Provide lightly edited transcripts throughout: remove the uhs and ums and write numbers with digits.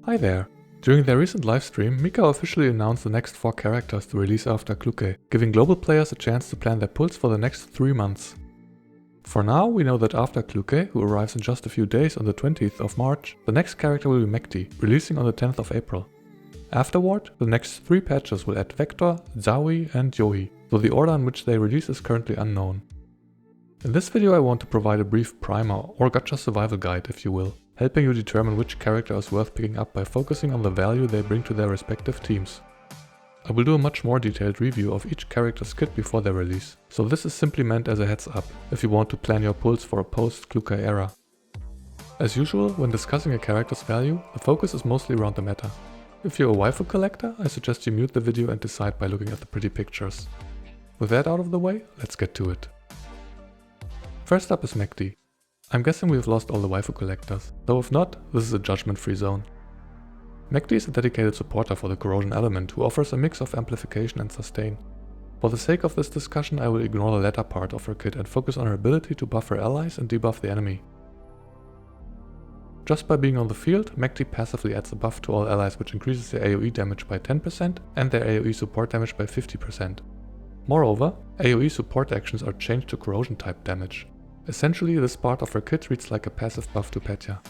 Hi there! During their recent livestream, Mika officially announced the next 4 characters to release after Klukai, giving global players a chance to plan their pulls for the next 3 months. For now, we know that after Klukai, who arrives in just a few days on the 20th of March, the next character will be Mechty, releasing on the 10th of April. Afterward, the next 3 patches will add Vector, Zhaohui and Yoohee, though the order in which they release is currently unknown. In this video I want to provide a brief primer or gacha survival guide, if you will, helping you determine which character is worth picking up by focusing on the value they bring to their respective teams. I will do a much more detailed review of each character's kit before their release, so this is simply meant as a heads up, if you want to plan your pulls for a post-Klukai era. As usual, when discussing a character's value, the focus is mostly around the meta. If you're a waifu collector, I suggest you mute the video and decide by looking at the pretty pictures. With that out of the way, let's get to it. First up is Mechty. I'm guessing we've lost all the waifu collectors, though if not, this is a judgment-free zone. Mechty is a dedicated supporter for the corrosion element who offers a mix of amplification and sustain. For the sake of this discussion, I will ignore the latter part of her kit and focus on her ability to buff her allies and debuff the enemy. Just by being on the field, Mechty passively adds a buff to all allies which increases their AoE damage by 10% and their AoE support damage by 50%. Moreover, AoE support actions are changed to corrosion type damage. Essentially, this part of her kit reads like a passive buff to Petya.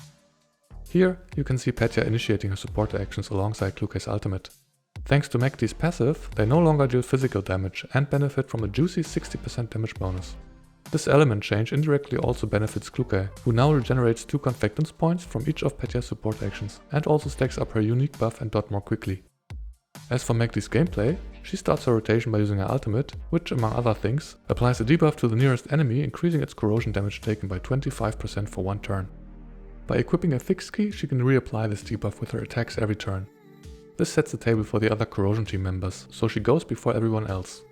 Here, you can see Petya initiating her supporter actions alongside Klukai's ultimate. Thanks to Mechty's passive, they no longer deal physical damage and benefit from a juicy 60% damage bonus. This element change indirectly also benefits Klukai, who now regenerates 2 Confectance points from each of Petya's support actions and also stacks up her unique buff and dot more quickly. As for Mechty's gameplay, she starts her rotation by using her ultimate, which, among other things, applies a debuff to the nearest enemy, increasing its corrosion damage taken by 25% for 1 turn. By equipping a fixed key, she can reapply this debuff with her attacks every turn. This sets the table for the other corrosion team members, so she goes before everyone else.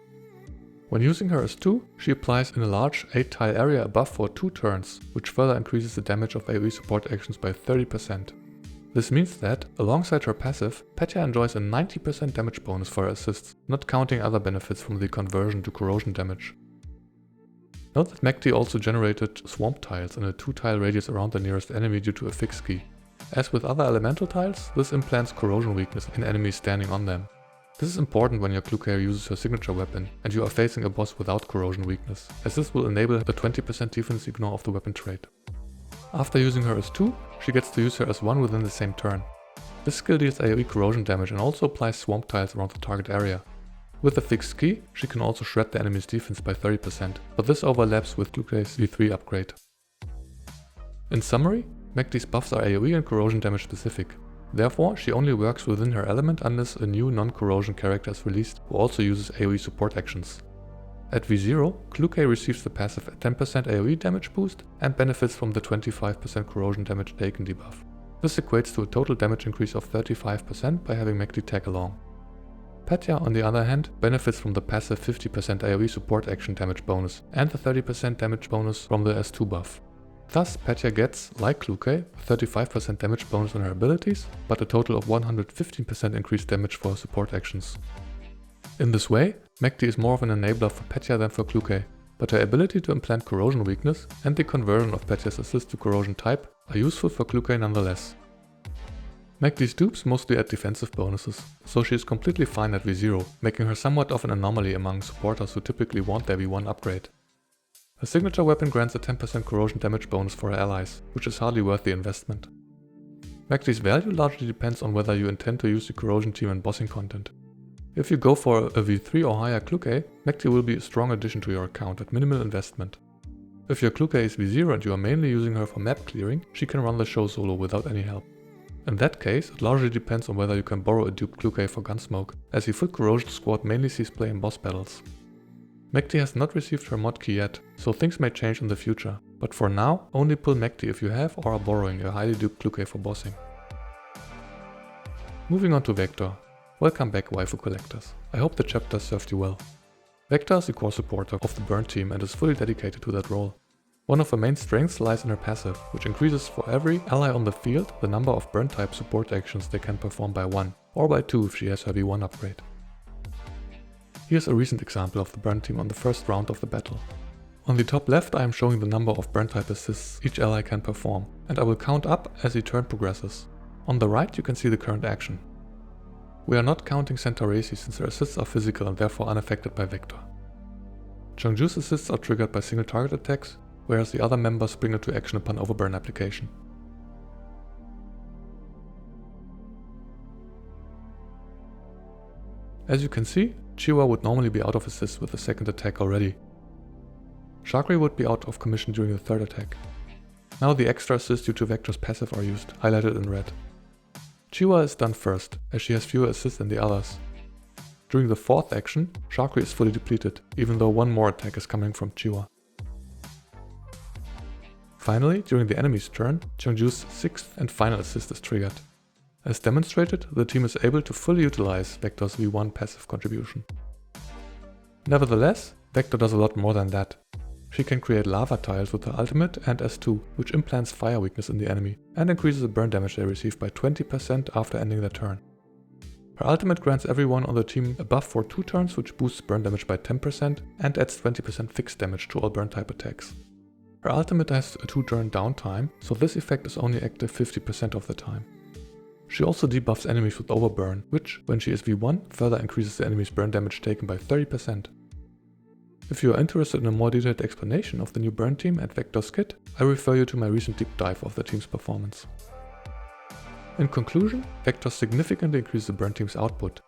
When using her as 2, she applies in a large 8-tile area a buff for 2 turns, which further increases the damage of AoE support actions by 30%. This means that, alongside her passive, Petya enjoys a 90% damage bonus for her assists, not counting other benefits from the conversion to corrosion damage. Note that Mechty also generated swamp tiles in a 2-tile radius around the nearest enemy due to a fixed key. As with other elemental tiles, this implants corrosion weakness in enemies standing on them. This is important when your Klukai uses her signature weapon and you are facing a boss without corrosion weakness, as this will enable the 20% defense ignore of the weapon trait. After using her as 2, she gets to use her as 1 within the same turn. This skill deals AoE corrosion damage and also applies swamp tiles around the target area. With the fixed key, she can also shred the enemy's defense by 30%, but this overlaps with Klukai's V3 upgrade. In summary, Mechty's buffs are AoE and corrosion damage specific. Therefore, she only works within her element unless a new non-corrosion character is released who also uses AoE support actions. At V0, Klukai receives the passive 10% AoE damage boost and benefits from the 25% corrosion damage taken debuff. This equates to a total damage increase of 35% by having Mechty tag along. Petya, on the other hand, benefits from the passive 50% AoE support action damage bonus and the 30% damage bonus from the S2 buff. Thus, Petya gets, like Klukai, a 35% damage bonus on her abilities, but a total of 115% increased damage for her support actions. In this way, Mechty is more of an enabler for Petya than for Klukai, but her ability to implant corrosion weakness and the conversion of Petya's assist to corrosion type are useful for Klukai nonetheless. Mechty's dupes mostly add defensive bonuses, so she is completely fine at V0, making her somewhat of an anomaly among supporters who typically want their V1 upgrade. Her signature weapon grants a 10% corrosion damage bonus for her allies, which is hardly worth the investment. Mechty's value largely depends on whether you intend to use the corrosion team in bossing content. If you go for a V3 or higher Klukai, Mechty will be a strong addition to your account at minimal investment. If your Klukai is V0 and you are mainly using her for map clearing, she can run the show solo without any help. In that case, it largely depends on whether you can borrow a duped Klukai for Gunsmoke, as the full corrosion squad mainly sees play in boss battles. Mechty has not received her mod key yet, so things may change in the future, but for now, only pull Mechty if you have or are borrowing a highly duped Klukai for bossing. Moving on to Vector. Welcome back, waifu collectors. I hope the chapter served you well. Vector is the core supporter of the burn team and is fully dedicated to that role. One of her main strengths lies in her passive, which increases for every ally on the field the number of burn type support actions they can perform by 1, or by 2 if she has her V1 upgrade. Here's a recent example of the burn team on the first round of the battle. On the top left I am showing the number of burn type assists each ally can perform, and I will count up as the turn progresses. On the right you can see the current action. We are not counting Centauresi since her assists are physical and therefore unaffected by Vector. Changju's assists are triggered by single target attacks, whereas the other members spring into action upon overburn application. As you can see, Chiwa would normally be out of assist with the second attack already. Shakri would be out of commission during the third attack. Now the extra assists due to Vector's passive are used, highlighted in red. Chiwa is done first, as she has fewer assists than the others. During the fourth action, Shakri is fully depleted, even though one more attack is coming from Chiwa. Finally, during the enemy's turn, Changju's sixth and final assist is triggered. As demonstrated, the team is able to fully utilize Vector's V1 passive contribution. Nevertheless, Vector does a lot more than that. She can create lava tiles with her ultimate and S2, which implants fire weakness in the enemy, and increases the burn damage they receive by 20% after ending their turn. Her ultimate grants everyone on the team a buff for 2 turns, which boosts burn damage by 10% and adds 20% fixed damage to all burn type attacks. Her ultimate has a 2-turn downtime, so this effect is only active 50% of the time. She also debuffs enemies with overburn, which, when she is V1, further increases the enemy's burn damage taken by 30%. If you are interested in a more detailed explanation of the new burn team and Vector's kit, I refer you to my recent deep dive of the team's performance. In conclusion, Vector significantly increases the burn team's output.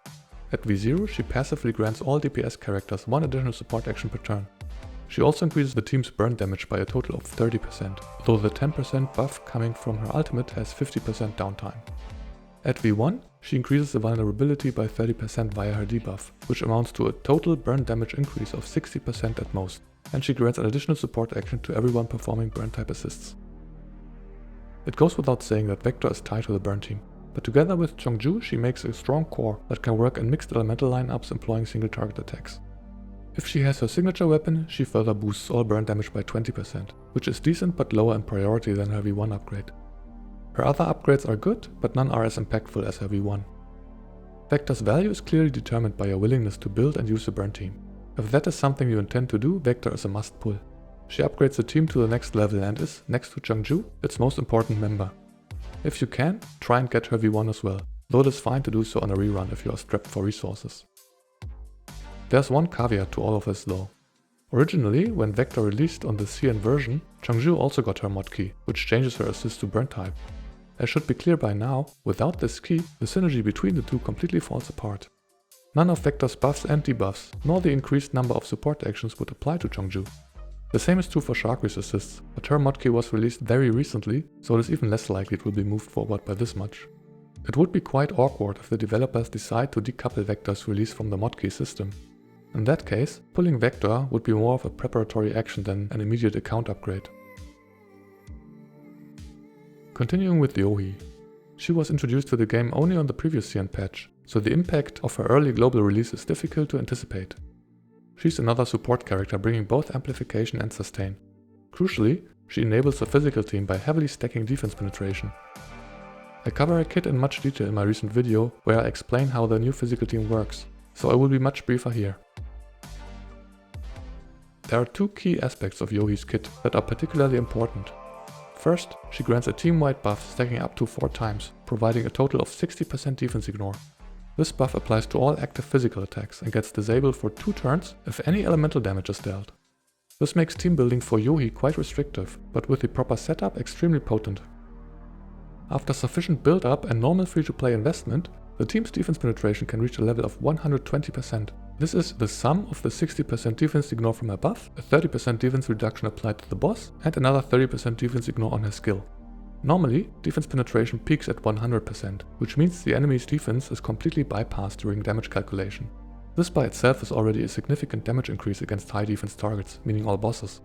At V0, she passively grants all DPS characters 1 additional support action per turn. She also increases the team's burn damage by a total of 30%, though the 10% buff coming from her ultimate has 50% downtime. At V1, she increases the vulnerability by 30% via her debuff, which amounts to a total burn damage increase of 60% at most, and she grants an additional support action to everyone performing burn type assists. It goes without saying that Vector is tied to the burn team, but together with Changju she makes a strong core that can work in mixed elemental lineups employing single target attacks. If she has her signature weapon, she further boosts all burn damage by 20%, which is decent but lower in priority than her V1 upgrade. Her other upgrades are good, but none are as impactful as her V1. Vector's value is clearly determined by your willingness to build and use the burn team. If that is something you intend to do, Vector is a must pull. She upgrades the team to the next level and is, next to Changju, its most important member. If you can, try and get her V1 as well, though it is fine to do so on a rerun if you are strapped for resources. There's one caveat to all of this though. Originally, when Vector released on the CN version, Changju also got her mod key, which changes her assist to burn type. As should be clear by now, without this key, the synergy between the two completely falls apart. None of Vector's buffs and debuffs, nor the increased number of support actions would apply to Changju. The same is true for Shakri's assists, but her mod key was released very recently, so it is even less likely it will be moved forward by this much. It would be quite awkward if the developers decide to decouple Vector's release from the mod key system. In that case, pulling Vector would be more of a preparatory action than an immediate account upgrade. Continuing with Yoohee. She was introduced to the game only on the previous CN patch, so the impact of her early global release is difficult to anticipate. She's another support character bringing both amplification and sustain. Crucially, she enables the physical team by heavily stacking defense penetration. I cover her kit in much detail in my recent video where I explain how the new physical team works, so I will be much briefer here. There are 2 key aspects of Yoohee's kit that are particularly important. First, she grants a team-wide buff stacking up to 4 times, providing a total of 60% defense ignore. This buff applies to all active physical attacks and gets disabled for 2 turns if any elemental damage is dealt. This makes team building for Yoohee quite restrictive, but with the proper setup extremely potent. After sufficient build-up and normal free-to-play investment, the team's defense penetration can reach a level of 120%. This is the sum of the 60% defense ignore from her buff, a 30% defense reduction applied to the boss, and another 30% defense ignore on her skill. Normally, defense penetration peaks at 100%, which means the enemy's defense is completely bypassed during damage calculation. This by itself is already a significant damage increase against high defense targets, meaning all bosses.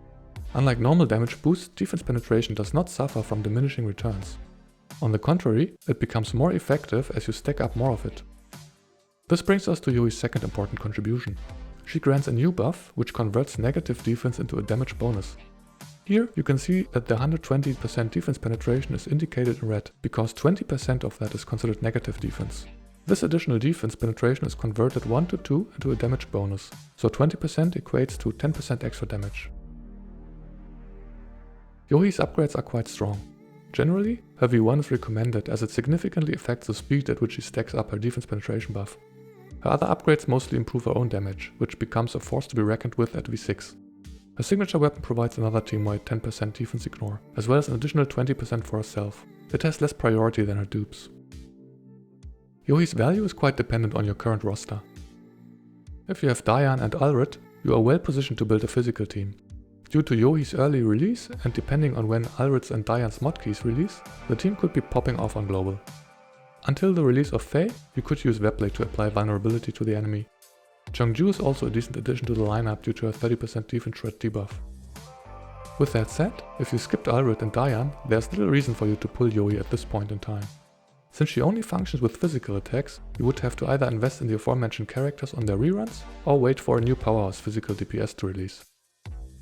Unlike normal damage boosts, defense penetration does not suffer from diminishing returns. On the contrary, it becomes more effective as you stack up more of it. This brings us to Yoohee's second important contribution. She grants a new buff, which converts negative defense into a damage bonus. Here you can see that the 120% defense penetration is indicated in red, because 20% of that is considered negative defense. This additional defense penetration is converted 1 to 2 into a damage bonus, so 20% equates to 10% extra damage. Yoohee's upgrades are quite strong. Generally, her V1 is recommended as it significantly affects the speed at which she stacks up her defense penetration buff. Her other upgrades mostly improve her own damage, which becomes a force to be reckoned with at V6. Her signature weapon provides another team-wide 10% defense ignore, as well as an additional 20% for herself. It has less priority than her dupes. Yoohee's value is quite dependent on your current roster. If you have Diane and Ulrich, you are well positioned to build a physical team. Due to Yoohee's early release, and depending on when Ulrich's and Diane's mod keys release, the team could be popping off on global. Until the release of Faye, you could use Webblade to apply vulnerability to the enemy. Chongju is also a decent addition to the lineup due to her 30% defense shred debuff. With that said, if you skipped Ulrich and Diane, there's little reason for you to pull Yoohee at this point in time. Since she only functions with physical attacks, you would have to either invest in the aforementioned characters on their reruns, or wait for a new powerhouse physical DPS to release.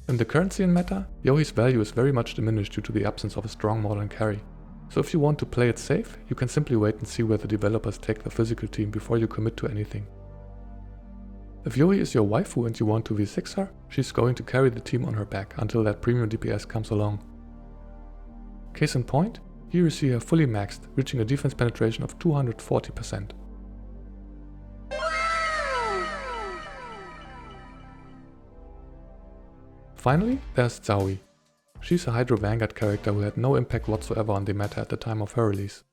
In the current CN meta, Yoohee's value is very much diminished due to the absence of a strong modern carry. So if you want to play it safe, you can simply wait and see where the developers take the physical team before you commit to anything. If Yoohee is your waifu and you want to V6 her, she's going to carry the team on her back until that premium DPS comes along. Case in point, here you see her fully maxed, reaching a defense penetration of 240%. Finally, there's Zhaohui. She's a Hydro Vanguard character who had no impact whatsoever on the meta at the time of her release.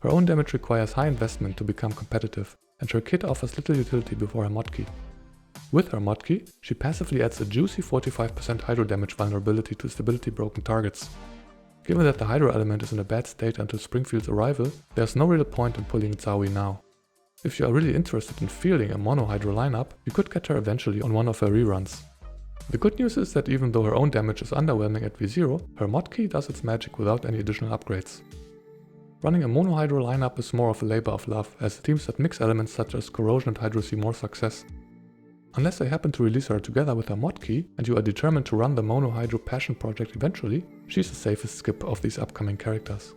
Her own damage requires high investment to become competitive, and her kit offers little utility before her mod key. With her mod key, she passively adds a juicy 45% Hydro damage vulnerability to stability broken targets. Given that the Hydro element is in a bad state until Springfield's arrival, there's no real point in pulling Zhaohui now. If you are really interested in fielding a mono Hydro lineup, you could get her eventually on one of her reruns. The good news is that even though her own damage is underwhelming at V0, her mod key does its magic without any additional upgrades. Running a mono Hydro lineup is more of a labor of love, as teams that mix elements such as Corrosion and Hydro see more success. Unless they happen to release her together with her mod key, and you are determined to run the mono Hydro passion project eventually, she's the safest skip of these upcoming characters.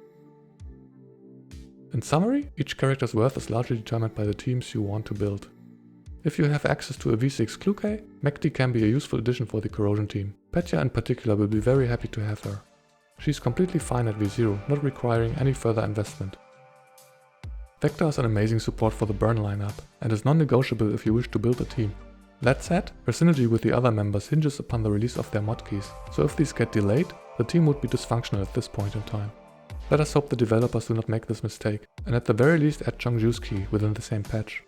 In summary, each character's worth is largely determined by the teams you want to build. If you have access to a V6 Klukai, Mechty can be a useful addition for the Corrosion team. Petya in particular will be very happy to have her. She's completely fine at V0, not requiring any further investment. Vector is an amazing support for the burn lineup, and is non-negotiable if you wish to build a team. That said, her synergy with the other members hinges upon the release of their mod keys, so if these get delayed, the team would be dysfunctional at this point in time. Let us hope the developers do not make this mistake, and at the very least add Chongju's key within the same patch.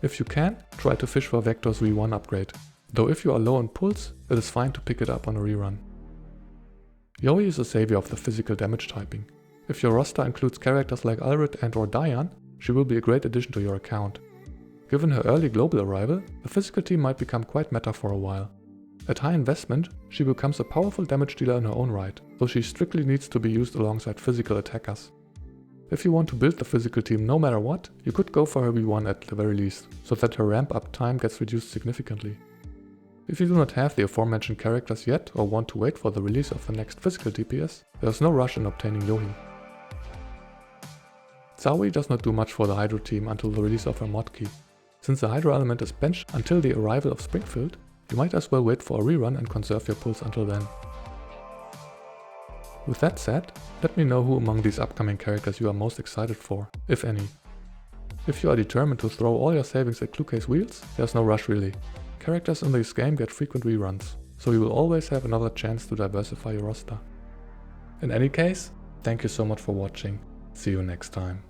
If you can, try to fish for Vector's V1 upgrade, though if you are low on pulse, it is fine to pick it up on a rerun. Yoohee is a savior of the physical damage typing. If your roster includes characters like Ulrich and or Diane, she will be a great addition to your account. Given her early global arrival, the physical team might become quite meta for a while. At high investment, she becomes a powerful damage dealer in her own right, though she strictly needs to be used alongside physical attackers. If you want to build the physical team no matter what, you could go for her V1 at the very least, so that her ramp up time gets reduced significantly. If you do not have the aforementioned characters yet or want to wait for the release of the next physical DPS, there is no rush in obtaining Yoohee. Zhaohui does not do much for the Hydro team until the release of her mod key. Since the Hydro element is benched until the arrival of Springfield, you might as well wait for a rerun and conserve your pulse until then. With that said, let me know who among these upcoming characters you are most excited for, if any. If you are determined to throw all your savings at Klukai's wheels, there's no rush really. Characters in this game get frequent reruns, so you will always have another chance to diversify your roster. In any case, thank you so much for watching. See you next time.